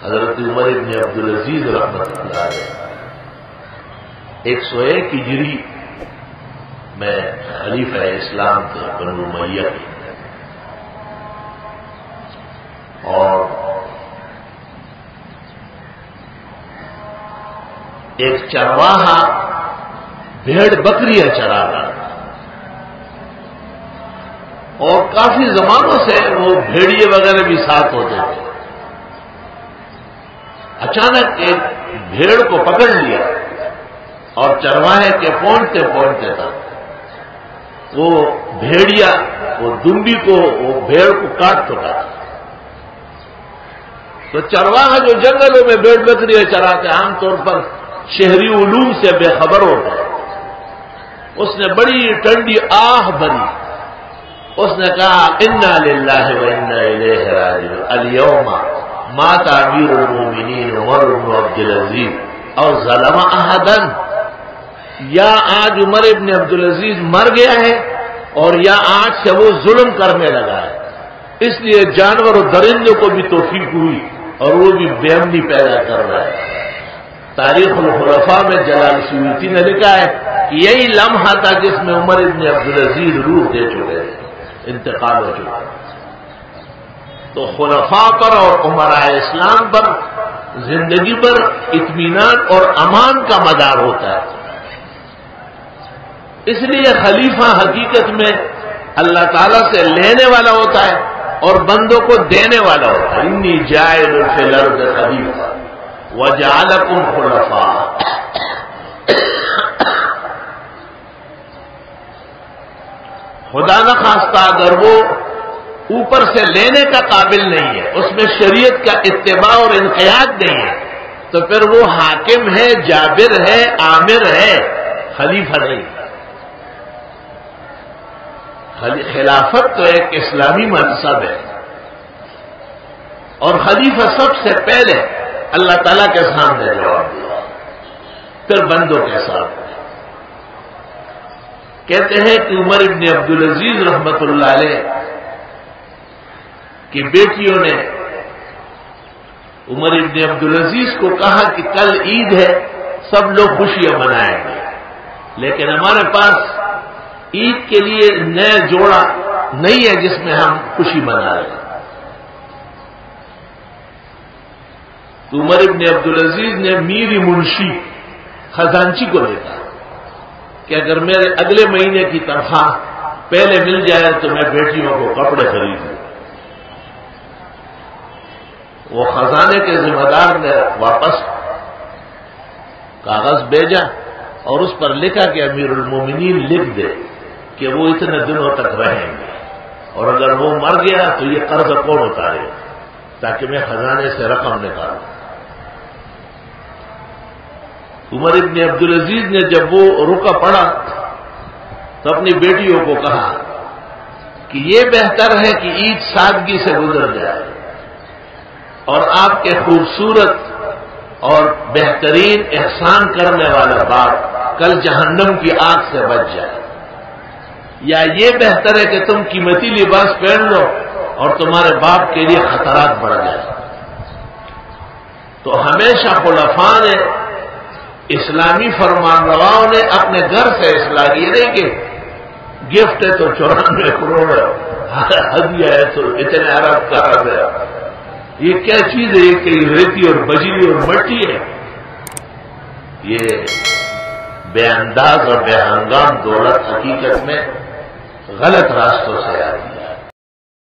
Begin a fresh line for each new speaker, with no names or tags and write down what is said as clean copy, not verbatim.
حضرت عمر ابن عبدالعزیز رحمۃ اللہ علیہ 101 ہجری میں خلیفہ اسلام تھے بنو امیہ کے، اور ایک چرواہا بھیڑ بکریاں چرا رہا تھا، اور کافی زمانوں سے وہ بھیڑیے وغیرہ بھی ساتھ ہوتے تھے۔ اچانک ایک بھیڑ کو پکڑ لیا اور چرواہے کے پہنچتے پہنچتے تھا وہ بھیڑیا وہ دمبی کو وہ بھیڑ کو کاٹ چکا تھا۔ تو چرواہا جو جنگلوں میں بھیڑ بکریاں چراتے عام طور پر شہری علوم سے بے خبر ہوتا ہے، اس نے بڑی ٹھنڈی آہ بھری، اس نے کہا انا للہ و انا الیہ راجعون، الیوم مات امیر المومنین عمر بن عبدالعزیز اور ظلم احدا، یا آج عمر ابن عبدالعزیز مر گیا ہے اور یا آج سے وہ ظلم کرنے لگا ہے، اس لیے جانور و درندوں کو بھی توفیق ہوئی اور وہ بھی بے امنی پیدا کر رہا ہے۔ تاریخ الخلفاء میں جلال سیوطی نے لکھا ہے کہ یہی لمحہ تھا جس میں عمر ابن عبدالعزیز روح دے چکے تھے، انتقال ہو چکا۔ تو خلفاء پر اور امراء اسلام پر زندگی پر اطمینان اور امان کا مدار ہوتا ہے، اس لیے خلیفہ حقیقت میں اللہ تعالیٰ سے لینے والا ہوتا ہے اور بندوں کو دینے والا ہوتا ہے۔ انی جاعل فی الارض خلیفہ وجعلکم خلفاء، خدا نخواستہ اگر وہ اوپر سے لینے کا قابل نہیں ہے، اس میں شریعت کا اتباع اور انقیاد نہیں ہے، تو پھر وہ حاکم ہے، جابر ہے، آمر ہے، خلیفہ نہیں۔ خلافت تو ایک اسلامی منصب ہے، اور خلیفہ سب سے پہلے اللہ تعالیٰ کے سامنے جواب دیا، پھر بندوں کے ساتھ۔ کہتے ہیں کہ عمر ابن عبدالعزیز رحمت اللہ علیہ کی بیٹیوں نے عمر ابن عبدالعزیز کو کہا کہ کل عید ہے، سب لوگ خوشیاں منائیں گے، لیکن ہمارے پاس عید کے لیے نیا جوڑا نہیں ہے جس میں ہم خوشی منا رہے ہیں۔ تو عمر ابن عبدالعزیز نے میری منشی خزانچی کو دیکھا کہ اگر میرے اگلے مہینے کی تنخواہ پہلے مل جائے تو میں بیٹیوں کو کپڑے خریدوں۔ وہ خزانے کے ذمہ دار نے واپس کاغذ بھیجا اور اس پر لکھا کہ امیر المومنین لکھ دے کہ وہ اتنے دنوں تک رہیں گے، اور اگر وہ مر گیا تو یہ قرض کون اتارے تاکہ میں خزانے سے رقم نکالوں۔ عمر ابن عبدالعزیز نے جب وہ رکا پڑا تو اپنی بیٹیوں کو کہا کہ یہ بہتر ہے کہ عید سادگی سے گزر جائے اور آپ کے خوبصورت اور بہترین احسان کرنے والا باپ کل جہنم کی آگ سے بچ جائے، یا یہ بہتر ہے کہ تم قیمتی لباس پہن لو اور تمہارے باپ کے لیے خطرات بڑھ جائے۔ تو ہمیشہ خلفاء نے، اسلامی فرمان رواؤں نے اپنے گھر سے اصلاح کی، نہیں کہ گفٹ ہے تو 94 کروڑ ہدیہ ہے تو اتنے ارب کا ارب ہے، یہ کیا چیز ہے؟ یہ کہ ریتی اور بجلی اور مٹی ہے؟ یہ بے انداز اور بے ہنگام دولت حقیقت میں غلط راستوں سے آتی ہے۔